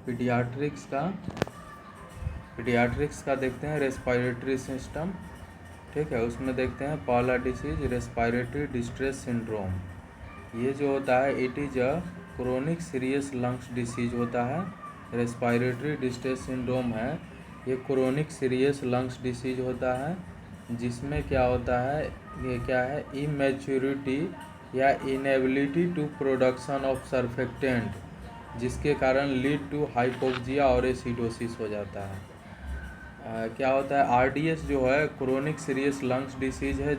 Paediatrics का देखते हैं रेस्पिरेटरी सिस्टम। ठीक है, उसमें देखते हैं पहला डिसीज रेस्पिरेटरी डिस्ट्रेस सिंड्रोम। ये जो होता है it is a chronic serious lungs disease होता है। रेस्पिरेटरी डिस्ट्रेस सिंड्रोम है, ये क्रोनिक सीरियस लंग्स डिसीज होता है, जिसमें क्या होता है, ये क्या है, इमेच्योरिटी या inability to production of surfactant, जिसके कारण लीड टू हाइपोक्सिया और एसिडोसिस हो जाता है। क्या होता है, आरडीएस जो है क्रोनिक सीरियस लंग्स डिसीज है,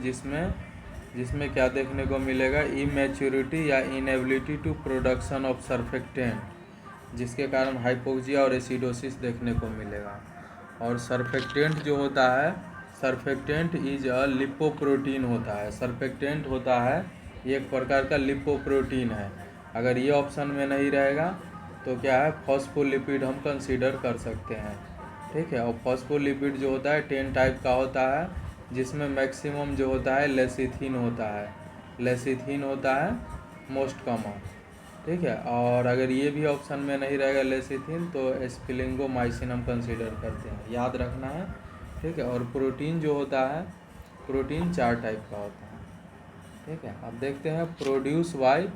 जिसमें क्या देखने को मिलेगा, इमेच्योरिटी या inability to production of surfactant, जिसके कारण हाइपोक्सिया और एसिडोसिस देखने को मिलेगा। और सर्फेक्टेंट जो होता है, सर्फेक्टेंट इज अ लिपोप्रोटीन होता है। सर्फेक्टेंट होता है, ये एक प्रकार का लिपोप्रोटीन है। अगर ये ऑप्शन में नहीं रहेगा तो क्या है, फॉस्फोलिपिड हम कंसीडर कर सकते हैं। ठीक है, और फॉस्फोलिपिड जो होता है 10 टाइप का होता है, जिसमें मैक्सिमम जो होता है लेसिथिन होता है। लेसिथिन होता है मोस्ट कॉमन। ठीक है, और अगर ये भी ऑप्शन में नहीं रहेगा लेसिथिन, तो एस्पिलिंगोमाइसिन हम कंसीडर करते हैं, याद रखना है। ठीक है, और प्रोटीन जो होता है, प्रोटीन 4 टाइप का होता है। ठीक है, अब देखते हैं प्रोड्यूस बाय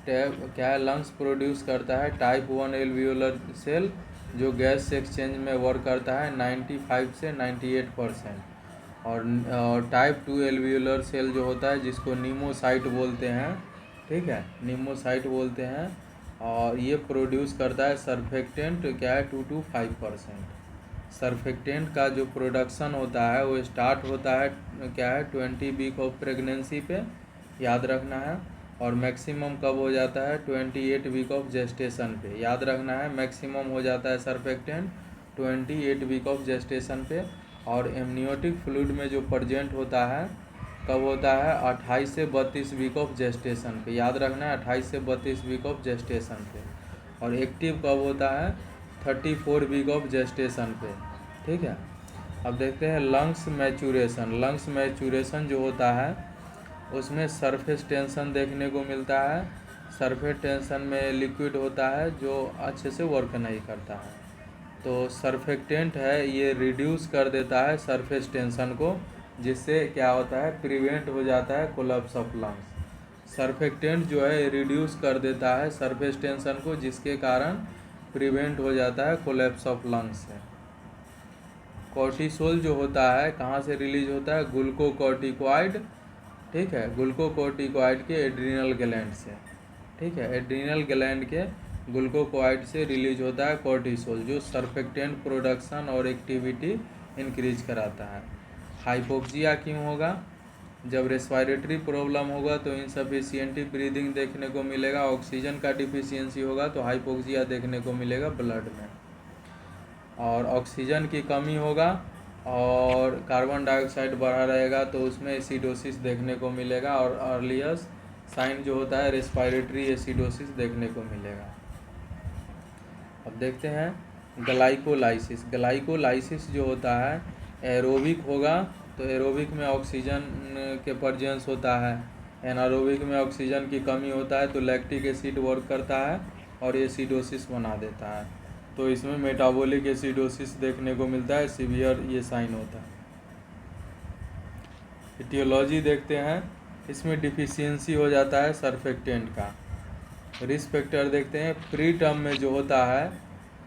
क्या है, लंग्स प्रोड्यूस करता है टाइप 1 एल्वियोलर सेल, जो गैस एक्सचेंज में वर्क करता है 95 से 98%। और टाइप 2 एल्वियोलर सेल जो होता है, जिसको नीमोसाइट बोलते हैं। ठीक है, नीमोसाइट बोलते हैं, और ये प्रोड्यूस करता है सर्फेक्टेंट क्या है 2 to 5%। सर्फेक्टेंट का जो प्रोडक्शन होता है वो स्टार्ट होता है क्या है 20 वीक ऑफ प्रेगनेंसी पे, याद रखना है। और मैक्सिमम कब हो जाता है, 28 वीक ऑफ जेस्टेशन पे, याद रखना है। मैक्सिमम हो जाता है सर्फेक्टेंट 28 वीक ऑफ जेस्टेशन पे। और एमनियोटिक फ्लूइड में जो प्रेजेंट होता है कब होता है, 28 से 32 वीक ऑफ जेस्टेशन पे, याद रखना है, 28 से 32 वीक ऑफ जेस्टेशन पे। और एक्टिव कब होता है, 34 वीक ऑफ जेस्टेशन पे। ठीक है, अब देखते हैं लंग्स मैचुरेशन। लंग्स मैचुरेशन जो होता है, उसमें सरफेस टेंशन देखने को मिलता है। सरफेस टेंशन में लिक्विड होता है जो अच्छे से वर्क नहीं करता है, तो सर्फेक्टेंट है, ये रिड्यूस कर देता है सरफेस टेंशन को, जिससे क्या होता है, प्रिवेंट हो जाता है कोलैप्स ऑफ लंग्स। सर्फेक्टेंट जो है रिड्यूस कर देता है सरफेस टेंशन को, जिसके कारण प्रिवेंट हो जाता है कोलैप्स ऑफ लंग्स से। कॉर्टिसोल जो होता है कहाँ से रिलीज होता है, ग्लूकोकॉर्टिकॉइड। ठीक है, ग्लूकोकॉर्टिकॉइड के एड्रीनल ग्लैंड से। ठीक है, एड्रीनल ग्लैंड के ग्लूकोकॉइड से रिलीज होता है कॉर्टिसोल, जो सर्फेक्टेंट प्रोडक्शन और एक्टिविटी इंक्रीज कराता है। हाइपोक्सिया क्यों होगा, जब रेस्पिरेटरी प्रॉब्लम होगा तो इनसफिशिएंट ब्रीदिंग देखने को मिलेगा। ऑक्सीजन का डिफिशियंसी होगा तो हाइपोक्सिया देखने को मिलेगा ब्लड में। और ऑक्सीजन की कमी होगा और कार्बन डाइऑक्साइड बढ़ा रहेगा तो उसमें एसिडोसिस देखने को मिलेगा। और अर्लीस्ट साइन जो होता है रेस्पिरेटरी एसिडोसिस देखने को मिलेगा। अब देखते हैं ग्लाइकोलाइसिस। ग्लाइकोलाइसिस जो होता है एरोबिक होगा, तो एरोबिक में ऑक्सीजन के प्रेजेंस होता है। एनारोबिक में ऑक्सीजन की कमी होता है तो लैक्टिक एसिड वर्क करता है और एसिडोसिस बना देता है, तो इसमें मेटाबॉलिक एसिडोसिस देखने को मिलता है, सीवियर ये साइन होता है। एटियोलॉजी देखते हैं, इसमें डिफिशियंसी हो जाता है सर्फेक्टेंट का। रिस्क फैक्टर देखते हैं, प्री टर्म में जो होता है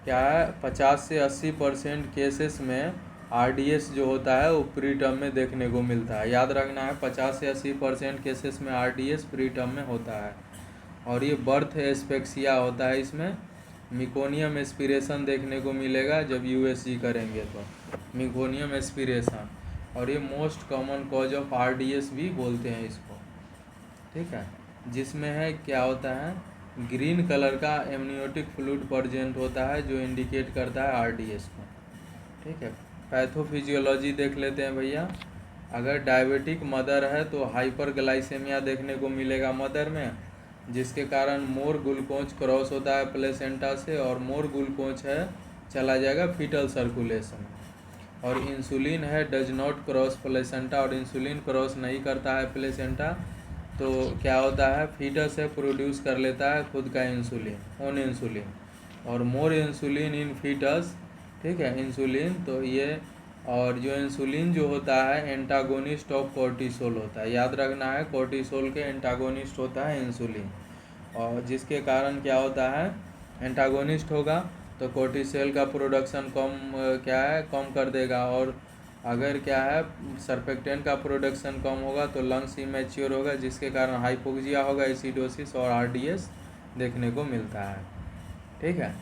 क्या है, 50 से 80% केसेस में आरडीएस जो होता है वो प्री टर्म में देखने को मिलता है, याद रखना है। 50 से 80% केसेस में आरडीएस प्री टर्म में होता है। और ये बर्थ एस्पेक्सिया होता है, इसमें मिकोनियम एस्पिरेशन देखने को मिलेगा जब यूएसजी करेंगे तो, मिकोनियम एस्पिरेशन। और ये most common cause of RDS भी बोलते हैं इसको। ठीक है, जिसमें है क्या होता है, ग्रीन कलर का एमनियोटिक फ्लूइड प्रेजेंट होता है जो इंडिकेट करता है आरडीएस को। ठीक है, पैथोफिजियोलॉजी देख लेते हैं भैया। अगर डायबिटिक मदर है तो हाइपरग्लाइसेमिया देखने को मिलेगा मदर में, जिसके कारण मोर ग्लूकोज क्रॉस होता है प्लेसेंटा से, और मोर ग्लूकोज है चला जाएगा फीटल सर्कुलेशन। और इंसुलिन है डज नॉट क्रॉस प्लेसेंटा, और इंसुलिन क्रॉस नहीं करता है प्लेसेंटा, तो क्या होता है, फीटस है प्रोड्यूस कर लेता है खुद का इंसुलिन, ओन इंसुलिन। और मोर इंसुलिन इन फीटस, ठीक है, इंसुलिन तो ये, और जो इंसुलिन जो होता है एंटागोनिस्ट ऑफ कोर्टिसोल होता है, याद रखना है, कोर्टिसोल के एंटागोनिस्ट होता है इंसुलिन, और जिसके कारण क्या होता है, एंटागोनिस्ट होगा तो कोर्टिसोल का प्रोडक्शन क्या है, कम कर देगा, और अगर क्या है सर्फेक्टेंट का प्रोडक्शन कम होगा तो लंग्स इमेच्योर होगा, जिसके कारण हाइपोक्सिया होगा, एसिडोसिस और आरडीएस देखने को मिलता है। ठीक है,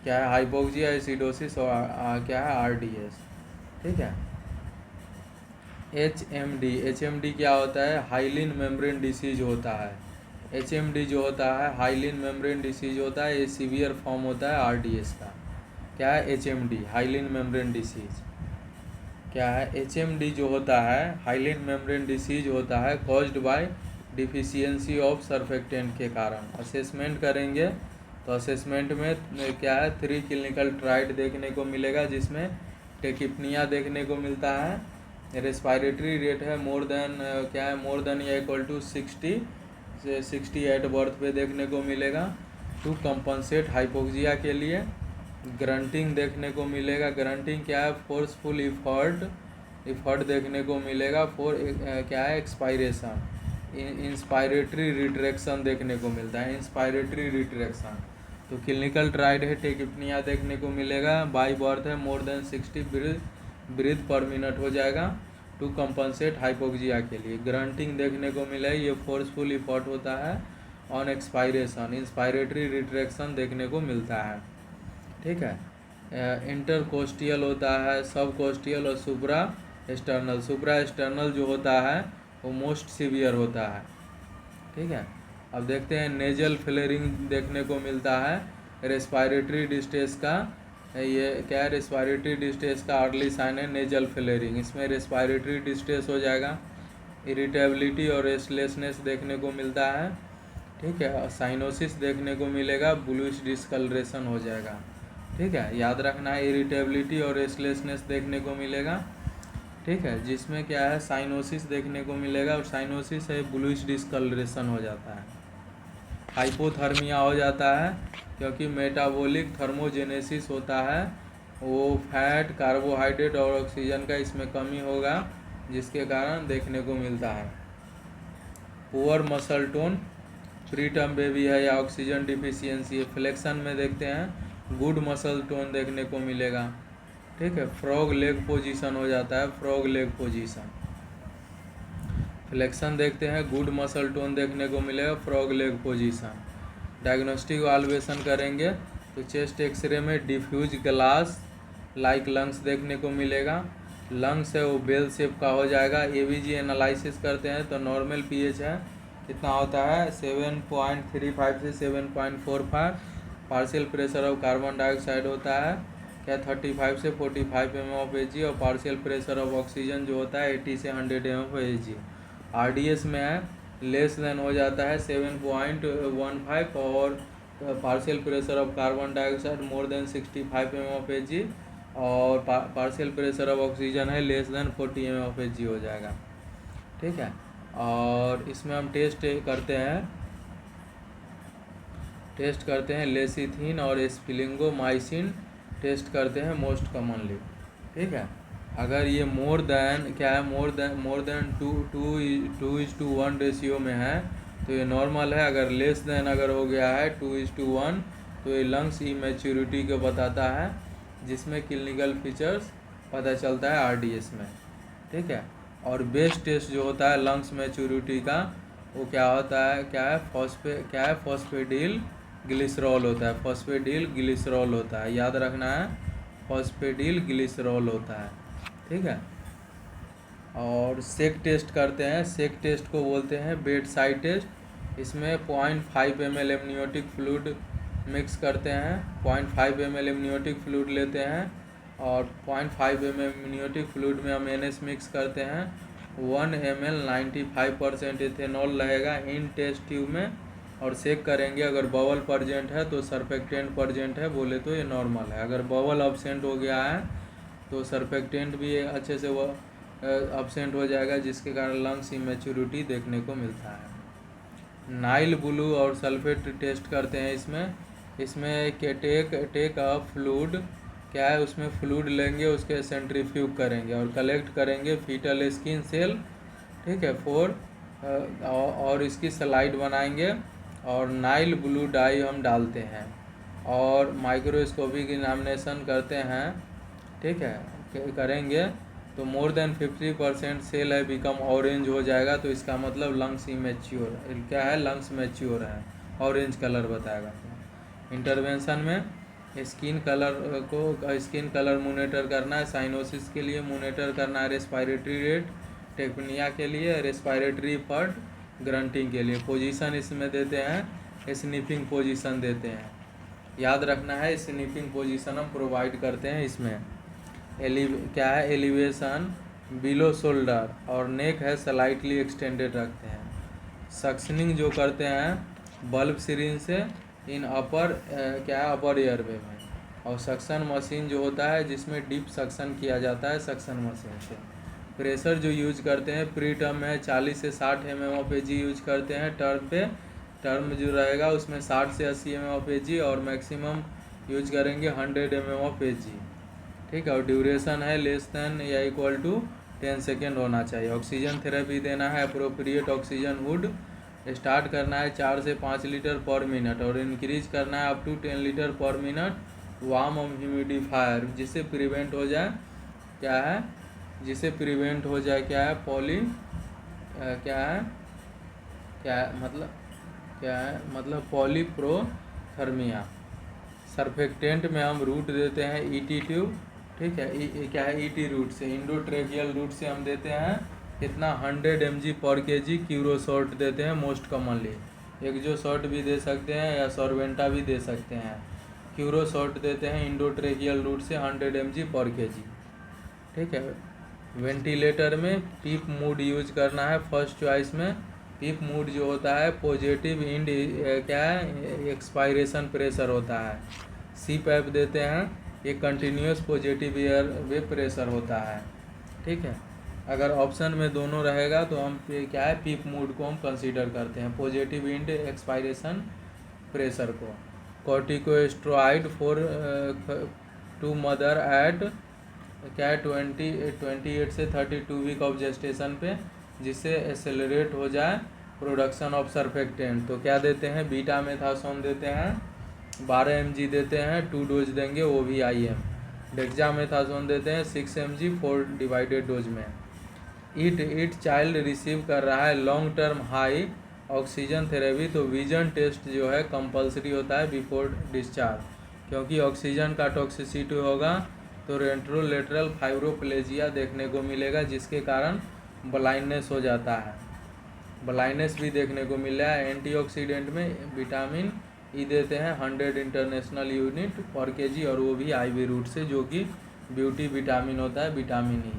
क्या है हाइपोक्सिया, एसिडोसिस और क्या है आरडीएस। ठीक है, एचएमडी क्या होता है, हाइलिन मेम्ब्रेन डिसीज होता है। एचएमडी जो होता है हाइलिन मेम्ब्रेन डिसीज होता है, ये सीवियर फॉर्म होता है आरडीएस का। क्या है एचएमडी, हाइलिन मेम्ब्रेन डिसीज। क्या है एचएमडी जो होता है हाइलिन मेम्ब्रेन डिसीज होता है caused by deficiency of surfactant के कारण। असेसमेंट करेंगे तो असेसमेंट में क्या है 3 क्लिनिकल ट्रायल देखने को मिलेगा, जिसमें टेकिपनिया देखने को मिलता है, रेस्पायरेटरी रेट है मोर देन क्या है मोर देन या इक्वल टू 60 एट बर्थ पे देखने को मिलेगा। टू कंपनसेट हाइपोक्सिया के लिए ग्रंटिंग देखने को मिलेगा। ग्रंटिंग क्या है, फोर्सफुल इफर्ट देखने को मिलेगा। क्या है एक्सपायरेशन, इंस्पायरेटरी रिट्रैक्शन देखने को मिलता है, इंस्पायरेटरी रिट्रैक्शन। तो क्लिनिकल ट्रायल है टेकिपनिया देखने को मिलेगा, बाई बर्थ है more than 60 breath per minute हो जाएगा। टू कंपनसेट हाइपोक्सिया के लिए ग्रंटिंग देखने को मिला, ये फोर्सफुल इफर्ट होता है। ऑन एक्सपायरेशन इंस्पायरेटरी रिट्रैक्शन देखने को मिलता है। ठीक है, इंटरकोस्टियल होता है, सब कोस्टियल और सुप्रा एक्सटर्नल जो होता है वो मोस्ट सीवियर होता है। ठीक है, अब देखते हैं नेजल फ्लेयरिंग देखने को मिलता है, रेस्पायरेटरी डिस्ट्रेस का, ये क्या है रेस्पायरेटरी डिस्ट्रेस का अर्ली साइन है नेजल फ्लेयरिंग, इसमें रेस्पायरेटरी डिस्ट्रेस हो जाएगा। इरिटेबिलिटी और रेस्टलेसनेस देखने को मिलता है। ठीक है, साइनोसिस देखने को मिलेगा, ब्लूइश डिस्कलरेशन हो जाएगा। ठीक है, याद रखना है इरिटेबिलिटी और रेस्टलेसनेस देखने को मिलेगा। ठीक है, जिसमें क्या है साइनोसिस देखने को मिलेगा, और साइनोसिस है ब्लूइश डिस्कलरेशन हो जाता है। हाइपोथर्मिया हो जाता है क्योंकि मेटाबॉलिक थर्मोजेनेसिस होता है, वो फैट, कार्बोहाइड्रेट और ऑक्सीजन का इसमें कमी होगा, जिसके कारण देखने को मिलता है। Poor muscle tone pre term baby है या ऑक्सीजन डिफिशियंसी है। फ्लेक्शन में देखते हैं गुड मसल टोन देखने को मिलेगा। ठीक है, फ्रॉग लेग पोजीशन हो जाता है, फ्रॉग लेग पोजीशन। फ्लेक्शन देखते हैं गुड मसल टोन देखने को मिलेगा, फ्रॉग लेग पोजीशन। डायग्नोस्टिक वाल्वेशन करेंगे तो चेस्ट एक्सरे में डिफ्यूज ग्लास लाइक लंग्स देखने को मिलेगा। लंग्स है वो बेल शेप का हो जाएगा। एवीजी एनालिसिस करते हैं तो नॉर्मल पीएच है कितना होता है 7.35 से 7.45। Partial pressure of carbon dioxide होता है क्या 35 से 45 mmHg, और पार्शियल प्रेशर ऑफ ऑक्सीजन जो होता है 80 से 100 mmHg। आरडीएस में है लेस देन हो जाता है 7.15, और partial pressure of carbon dioxide more than 65 mmHg, और पार्शियल प्रेशर ऑफ ऑक्सीजन है लेस देन 40 mmHg हो जाएगा। ठीक है, और इसमें हम टेस्ट करते हैं लेसिथिन और एस्पिलिंगोमाइसिन टेस्ट करते हैं मोस्ट कॉमनली। ठीक है, अगर ये मोर देन 2:1 रेशियो में है तो ये नॉर्मल है। अगर लेस देन अगर हो गया है 2:1 तो ये लंग्स इमेच्योरिटी को बताता है, जिसमें क्लिनिकल फीचर्स पता चलता है आरडीएस में। ठीक है, और बेस्ट टेस्ट जो होता है लंग्स मैच्योरिटी का वो क्या होता है, फॉस्फेडिल ग्लिसरॉल होता है, फॉस्फेडिल ग्लिसरॉल होता है, याद रखना है फॉस्फेडिल ग्लिसरॉल होता है। ठीक है, और सेक टेस्ट करते हैं, सेक टेस्ट को बोलते हैं बेड साइड टेस्ट। इसमें 0.5 ml एमनियोटिक फ्लूइड मिक्स करते हैं, 0.5 ml एमनियोटिक फ्लूइड लेते हैं, और 0.5 ml एमनियोटिक फ्लूइड में हम NS मिक्स करते हैं। 1 ml 95% इथेनॉल रहेगा इन टेस्ट ट्यूब में, और सेक करेंगे। अगर बबल प्रजेंट है तो सर्फेक्टेंट प्रजेंट है बोले तो ये नॉर्मल है। अगर बबल अब्सेंट हो गया है तो सर्फेक्टेंट भी अच्छे से वो अब्सेंट हो जाएगा, जिसके कारण लंग्स इमेच्योरिटी देखने को मिलता है। नाइल ब्लू और सल्फेट टेस्ट करते हैं इसमें। इसमें के टेक अ फ्लूड, क्या है उसमें फ्लूड लेंगे, उसके सेंट्रीफ्यूग करेंगे और कलेक्ट करेंगे फीटल स्किन सेल, ठीक है, और इसकी स्लाइड बनाएंगे और नाइल ब्लू डाई हम डालते हैं और माइक्रोस्कोपिक एग्जामिनेशन करते हैं, ठीक है, करेंगे तो मोर देन 50% सेल है बिकम ऑरेंज हो जाएगा, तो इसका मतलब लंग्स इमेच्योर, क्या है, लंग्स मैच्योर है, ऑरेंज कलर बताएगा। इंटरवेंशन में स्किन कलर मोनिटर करना है, साइनोसिस के लिए मोनिटर करना है, रेस्पायरेटरी रेट, टेक्निया के लिए, रेस्पायरेटरी फर्ट, ग्रंटिंग के लिए। पोजीशन इसमें देते हैं, स्निफिंग पोजीशन देते हैं, याद रखना है, स्निफिंग पोजीशन हम प्रोवाइड करते हैं इसमें। क्या है, एलिवेशन बिलो शोल्डर और नेक है स्लाइटली एक्सटेंडेड रखते हैं। सक्शनिंग जो करते हैं बल्ब सिरिंज से इन अपर, क्या है, अपर एयरवे में, और सक्शन मशीन जो होता है जिसमें डीप सक्शन किया जाता है सक्शन मशीन से। प्रेशर जो यूज करते हैं प्री टर्म में 40 से 60 mm ऑफ एजी यूज करते हैं, टर्म जो रहेगा उसमें 60 से 80 mm ऑफ एजी और मैक्सिमम यूज करेंगे 100 mm ऑफ एजी, ठीक है, और ड्यूरेशन है लेस देन या इक्वल टू 10 सेकेंड होना चाहिए। ऑक्सीजन थेरेपी देना है, अप्रोप्रिएट ऑक्सीजन वुड स्टार्ट करना है 4 से 5 लीटर पर मिनट और इंक्रीज करना है up to 10 litre per minute. Warm humidifier जिससे प्रिवेंट हो जाए, क्या है, जिससे प्रिवेंट हो जाए, क्या है, मतलब पॉलीप्रोथर्मिया। सर्फेक्टेंट में हम रूट देते हैं ईटी ट्यूब, ठीक है, क्या है, ईटी रूट से, इंडोट्रेकियल रूट से हम देते हैं कितना 100 mg पर kg क्यूरो शॉर्ट देते हैं मोस्ट कॉमनली, एक जो शॉर्ट भी दे सकते हैं या सॉर्वेंटा भी दे सकते हैं। क्यूरो शॉर्ट देते हैं इंडोट्रेकियल रूट से 100 mg पर kg, ठीक है। वेंटिलेटर में पीप मूड यूज करना है फर्स्ट चॉइस में। पीप मूड जो होता है पॉजिटिव इंड, क्या है, एक्सपायरेशन प्रेशर होता है। सी पैप देते हैं, ये कंटिन्यूस पॉजिटिव एयर वे प्रेशर होता है, ठीक है। अगर ऑप्शन में दोनों रहेगा तो हम क्या है, पीप मूड को हम कंसीडर करते हैं, पॉजिटिव इंड एक्सपायरेशन प्रेशर को। Corticosteroid for to mother at, क्या है, 28 से 32 वीक ऑफ जेस्टेशन पे, जिससे एक्सेलरेट हो जाए प्रोडक्शन ऑफ सर्फेक्टेंट, तो क्या देते हैं, बीटा मेथासोन देते हैं 12 mg देते हैं, 2 डोज देंगे वो भी IM। डेक्सामेथासोन देते हैं 6 mg 4 डिवाइडेड डोज में। इट चाइल्ड रिसीव कर रहा है long term high oxygen therapy, तो विजन टेस्ट जो है कंपलसरी होता है बिफोर डिस्चार्ज, क्योंकि ऑक्सीजन का टॉक्सिसिटी होगा तो रेट्रोलेटरल फाइब्रोप्लेजिया देखने को मिलेगा, जिसके कारण ब्लाइंडनेस हो जाता है। ब्लाइंडनेस भी देखने को मिल रहा है। एंटीऑक्सीडेंट में विटामिन ई देते हैं 100 इंटरनेशनल यूनिट पर kg और वो भी IV रूट से, जो कि ब्यूटी विटामिन होता है, विटामिन ई।